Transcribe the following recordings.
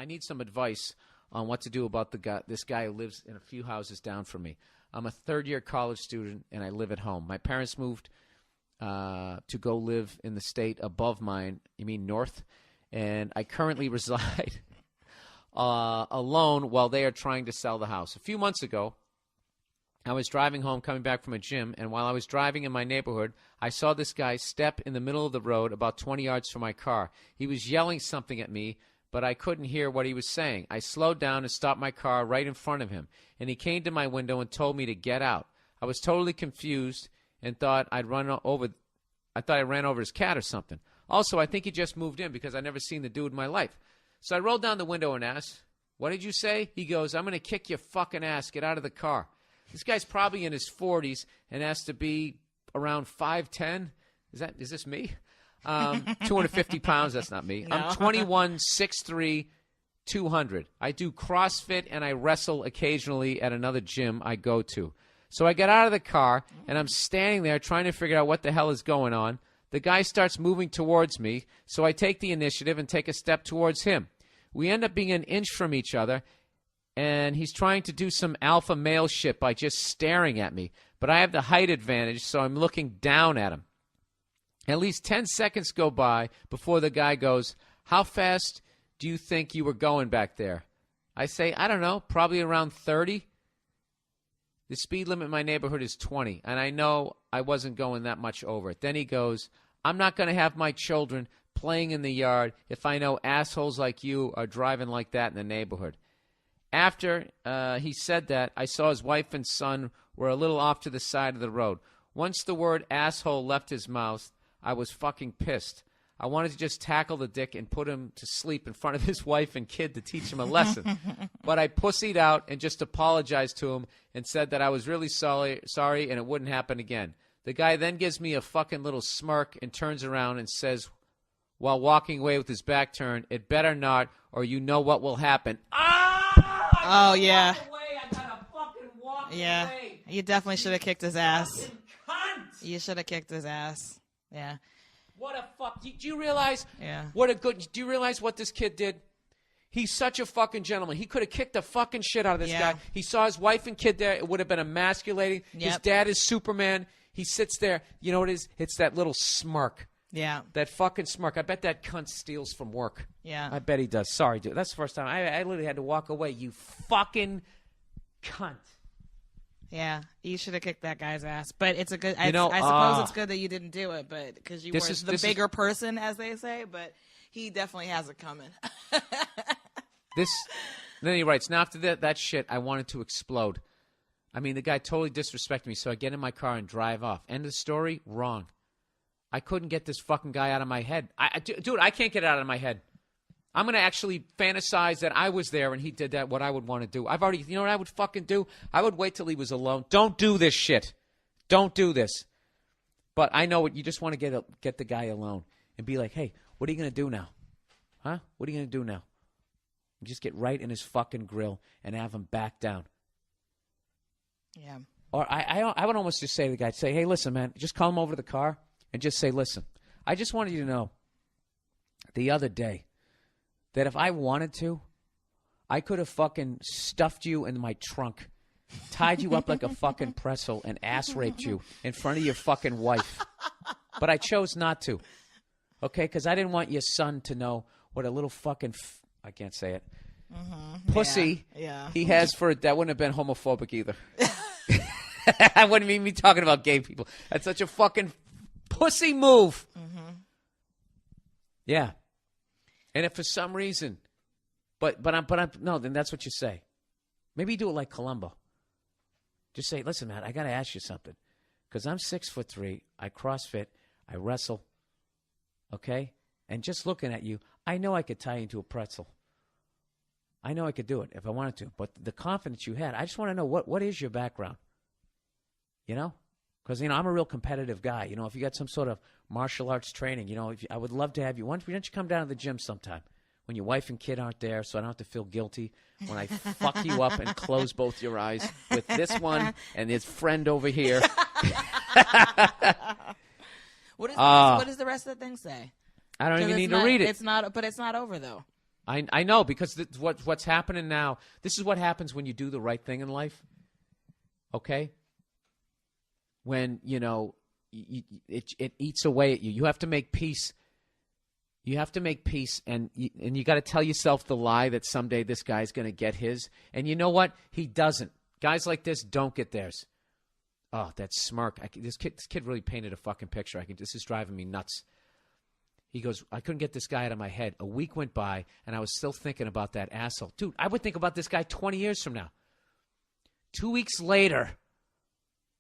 I need some advice on what to do about this guy who lives in a few houses down from me. I'm a third-year college student, and I live at home. My parents moved to go live in the state above mine. You mean north? And I currently reside alone while they are trying to sell the house. A few months ago, I was driving home coming back from a gym, and while I was driving in my neighborhood, I saw this guy step in the middle of the road about 20 yards from my car. He was yelling something at me, but I couldn't hear what he was saying. I slowed down and stopped my car right in front of him, and he came to my window and told me to get out. I was totally confused and thought I ran over his cat or something. Also, I think he just moved in because I'd never seen the dude in my life. So I rolled down the window and asked, "What did you say?" He goes, "I'm going to kick your fucking ass. Get out of the car." This guy's probably in his 40s and has to be around 5'10". Is this me? 250 pounds. That's not me. No. I'm 21, 6'3", 200. I do CrossFit and I wrestle occasionally at another gym I go to. So I get out of the car and I'm standing there trying to figure out what the hell is going on. The guy starts moving towards me, so I take the initiative and take a step towards him. We end up being an inch from each other, and he's trying to do some alpha male shit by just staring at me. But I have the height advantage, so I'm looking down at him. At least 10 seconds go by before the guy goes, "How fast do you think you were going back there?" I say, "I don't know, probably around 30. The speed limit in my neighborhood is 20, and I know I wasn't going that much over it." Then he goes, "I'm not going to have my children playing in the yard if I know assholes like you are driving like that in the neighborhood." After he said that, I saw his wife and son were a little off to the side of the road. Once the word asshole left his mouth, I was fucking pissed. I wanted to just tackle the dick and put him to sleep in front of his wife and kid to teach him a lesson. But I pussied out and just apologized to him and said that I was really sorry and it wouldn't happen again. The guy then gives me a fucking little smirk and turns around and says, while walking away with his back turned, "It better not, or you know what will happen." Oh, yeah. I gotta fucking walk yeah. away. You definitely should have kicked his ass. Fucking cunt. You should have kicked his ass. Yeah. What a fuck. Do you realize? Yeah. Do you realize what this kid did? He's such a fucking gentleman. He could have kicked the fucking shit out of this guy. He saw his wife and kid there. It would have been emasculating. Yep. His dad is Superman. He sits there. You know what it is? It's that little smirk. Yeah. That fucking smirk. I bet that cunt steals from work. Yeah. I bet he does. Sorry, dude. That's the first time. I literally had to walk away. You fucking cunt. Yeah. You should have kicked that guy's ass. But it's a good, I suppose it's good that you didn't do it, but because you were the bigger person, as they say, but he definitely has it coming. Then he writes, "Now after that shit, I wanted to explode. I mean, the guy totally disrespected me, so I get in my car and drive off. End of the story? Wrong. I couldn't get this fucking guy out of my head. Dude, I can't get it out of my head. I'm going to actually fantasize that I was there and he did that, what I would want to do. You know what I would fucking do? I would wait till he was alone. Don't do this shit. Don't do this. But I know what you just want to get the guy alone and be like, "Hey, what are you going to do now? Huh? What are you going to do now?" And just get right in his fucking grill and have him back down. Yeah. Or I would almost just say to the guy, say, "Hey, listen, man, just call him over to the car and just say, listen, I just wanted you to know the other day that if I wanted to, I could have fucking stuffed you in my trunk, tied you up like a fucking pretzel, and ass raped you in front of your fucking wife. But I chose not to, okay? Because I didn't want your son to know what a little fucking I can't say it. Pussy he has for it. That wouldn't have been homophobic either. I wouldn't mean me talking about gay people. That's such a fucking pussy move. Yeah. And if for some reason, but I'm no, then that's what you say. Maybe you do it like Columbo. Just say, "Listen, man, I got to ask you something. Because I'm 6'3", I CrossFit, I wrestle, okay? And just looking at you, I know I could tie you into a pretzel. I know I could do it if I wanted to. But the confidence you had, I just want to know, what is your background? You know? Because, I'm a real competitive guy. If you got some sort of martial arts training, I would love to have you. Why don't you come down to the gym sometime when your wife and kid aren't there so I don't have to feel guilty when I fuck you up and close both your eyes with this one and his friend over here." What does the rest of the thing say? I don't even need to read it. But it's not over, though. I know, because what's happening now, this is what happens when you do the right thing in life, okay? When, it eats away at you. You have to make peace. You have to make peace, and you got to tell yourself the lie that someday this guy's going to get his. And you know what? He doesn't. Guys like this don't get theirs. Oh, that smirk. This kid really painted a fucking picture. This is driving me nuts. He goes, I couldn't get this guy out of my head. A week went by, and I was still thinking about that asshole. Dude, I would think about this guy 20 years from now. 2 weeks later,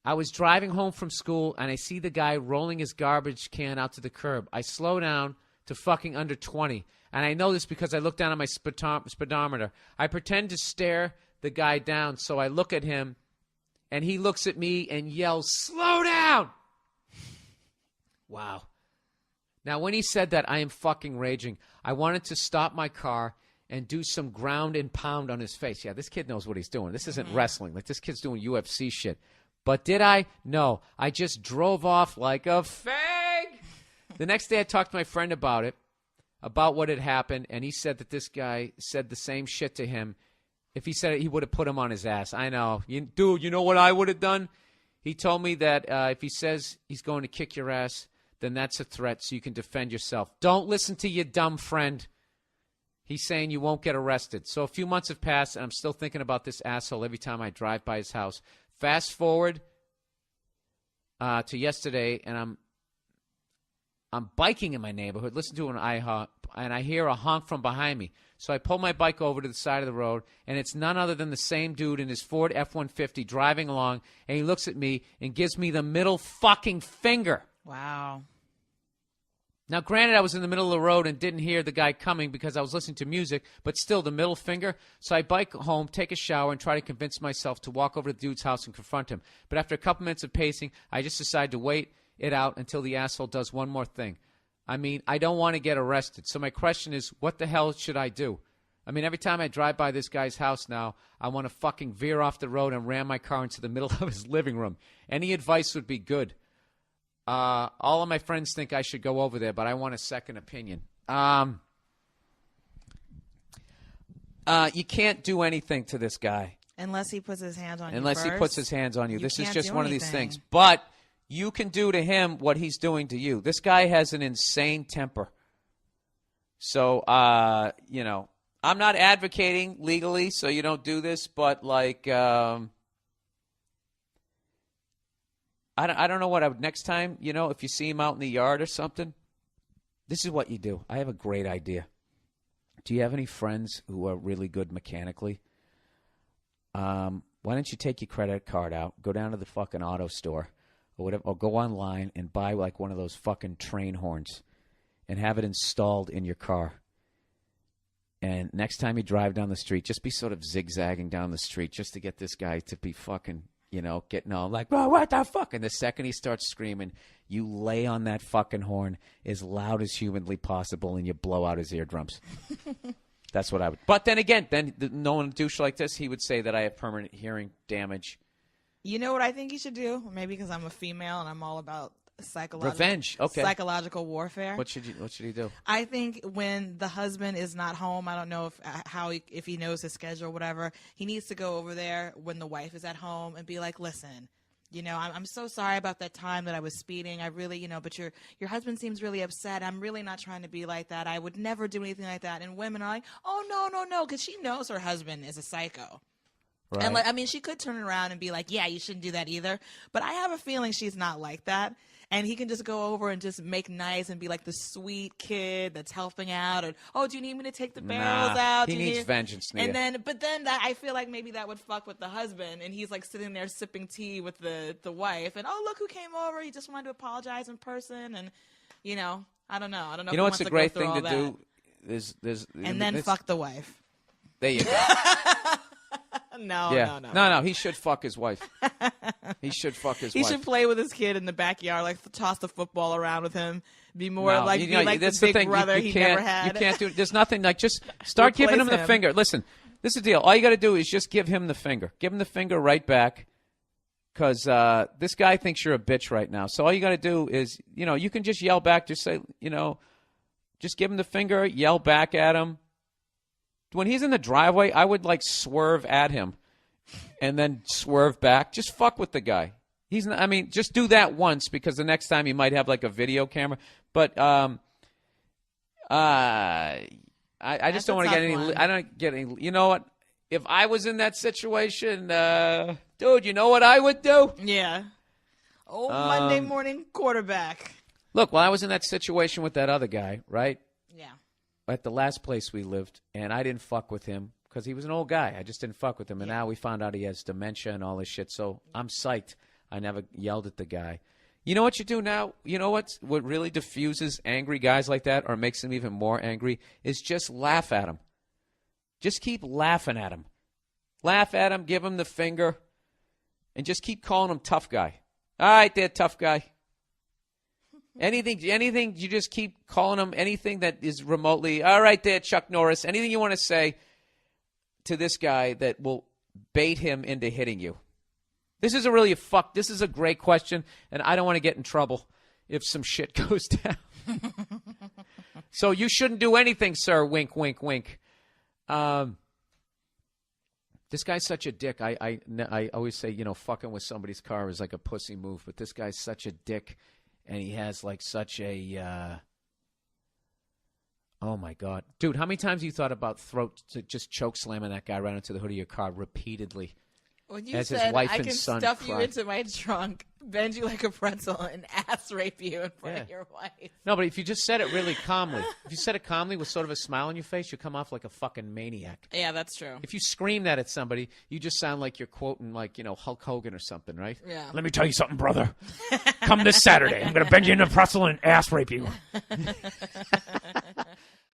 I was driving home from school, and I see the guy rolling his garbage can out to the curb. I slow down to fucking under 20, and I know this because I look down at my speedometer. I pretend to stare the guy down, so I look at him, and he looks at me and yells, slow down! Wow. Now, when he said that, I am fucking raging. I wanted to stop my car and do some ground and pound on his face. Yeah, this kid knows what he's doing. This isn't wrestling. Like, this kid's doing UFC shit. But did I? No. I just drove off like a fag. The next day, I talked to my friend about it, about what had happened, and he said that this guy said the same shit to him. If he said it, he would have put him on his ass. I know. Dude, you know what I would have done? He told me that if he says he's going to kick your ass, then that's a threat, so you can defend yourself. Don't listen to your dumb friend. He's saying you won't get arrested. So a few months have passed, and I'm still thinking about this asshole every time I drive by his house. Fast forward to yesterday, and I'm biking in my neighborhood, listen to an IHOP, and I hear a honk from behind me. So I pull my bike over to the side of the road, and it's none other than the same dude in his Ford F-150 driving along, and he looks at me and gives me the middle fucking finger. Wow. Now, granted, I was in the middle of the road and didn't hear the guy coming because I was listening to music, but still the middle finger. So I bike home, take a shower, and try to convince myself to walk over to the dude's house and confront him. But after a couple minutes of pacing, I just decide to wait it out until the asshole does one more thing. I mean, I don't want to get arrested. So my question is, what the hell should I do? I mean, every time I drive by this guy's house now, I want to fucking veer off the road and ram my car into the middle of his living room. Any advice would be good. All of my friends think I should go over there, but I want a second opinion. You can't do anything to this guy. Unless he puts his hands on you Unless first. He puts his hands on you. This is just one of these things. But you can do to him what he's doing to you. This guy has an insane temper. So, I'm not advocating legally, so you don't do this, but like, I don't know what I would, next time, if you see him out in the yard or something, this is what you do. I have a great idea. Do you have any friends who are really good mechanically? Why don't you take your credit card out, go down to the fucking auto store or whatever, or go online and buy like one of those fucking train horns and have it installed in your car. And next time you drive down the street, just be sort of zigzagging down the street just to get this guy to be fucking, getting all like, oh, what the fuck? And the second he starts screaming, you lay on that fucking horn as loud as humanly possible and you blow out his eardrums. That's what I would. But then again, knowing a douche like this, he would say that I have permanent hearing damage. You know what I think you should do? Maybe because I'm a female and I'm all about revenge. Okay. Psychological warfare. What should he do? I think when the husband is not home, I don't know if he knows his schedule or whatever, he needs to go over there when the wife is at home and be like, listen, I'm so sorry about that time that I was speeding. I really, but your husband seems really upset. I'm really not trying to be like that. I would never do anything like that. And women are like, oh, no, because she knows her husband is a psycho. Right. And she could turn around and be like, yeah, you shouldn't do that either. But I have a feeling she's not like that. And he can just go over and just make nice and be like the sweet kid that's helping out. And, do you need me to take the barrels out? He needs vengeance, Nia. But then I feel like maybe that would fuck with the husband. And he's like sitting there sipping tea with the wife. And, look who came over. He just wanted to apologize in person. And, I don't know. You know what's a great thing to do? And then fuck the wife. There you go. No. He should fuck his wife. He should fuck his wife. He should play with his kid in the backyard, like toss the football around with him. Be more like the big brother he never had. You can't do. There's nothing like just start giving him the finger. Listen, this is the deal. All you got to do is just give him the finger. Give him the finger right back, because this guy thinks you're a bitch right now. So all you got to do is, you can just yell back. Just say, just give him the finger. Yell back at him. when he's in the driveway, I would like swerve at him and then swerve back. Just fuck with the guy. He's not, I mean, just do that once because the next time he might have like a video camera. But I just don't want to get any. I don't get any. You know what? If I was in that situation, dude, you know what I would do? Yeah. Monday morning quarterback. Look, while I was in that situation with that other guy, right? Yeah. At the last place we lived, and I didn't fuck with him because he was an old guy. I just didn't fuck with him. And now we found out he has dementia and all this shit. So I'm psyched. I never yelled at the guy. You know what you do now? You know what really diffuses angry guys like that or makes them even more angry is just laugh at them. Just keep laughing at him. Laugh at him, give him the finger, and just keep calling him tough guy. All right there, tough guy. Anything, you just keep calling him anything that is remotely, all right there, Chuck Norris. Anything you want to say to this guy that will bait him into hitting you. This is this is a great question, and I don't want to get in trouble if some shit goes down. So you shouldn't do anything, sir. Wink, wink, wink. This guy's such a dick. I always say, fucking with somebody's car is like a pussy move, but this guy's such a dick, and he has like such a. Oh my God, dude! How many times have you thought about just choke slamming that guy right into the hood of your car repeatedly? When you as said, his wife I and can son stuff cry. you into my trunk, bend you like a pretzel, and ass rape you in front of your wife. No, but if you just said it really calmly, if you said it calmly with sort of a smile on your face, you come off like a fucking maniac. Yeah, that's true. If you scream that at somebody, you just sound like you're quoting like, Hulk Hogan or something, right? Yeah. Let me tell you something, brother. Come this Saturday. I'm going to bend you in a pretzel and ass rape you.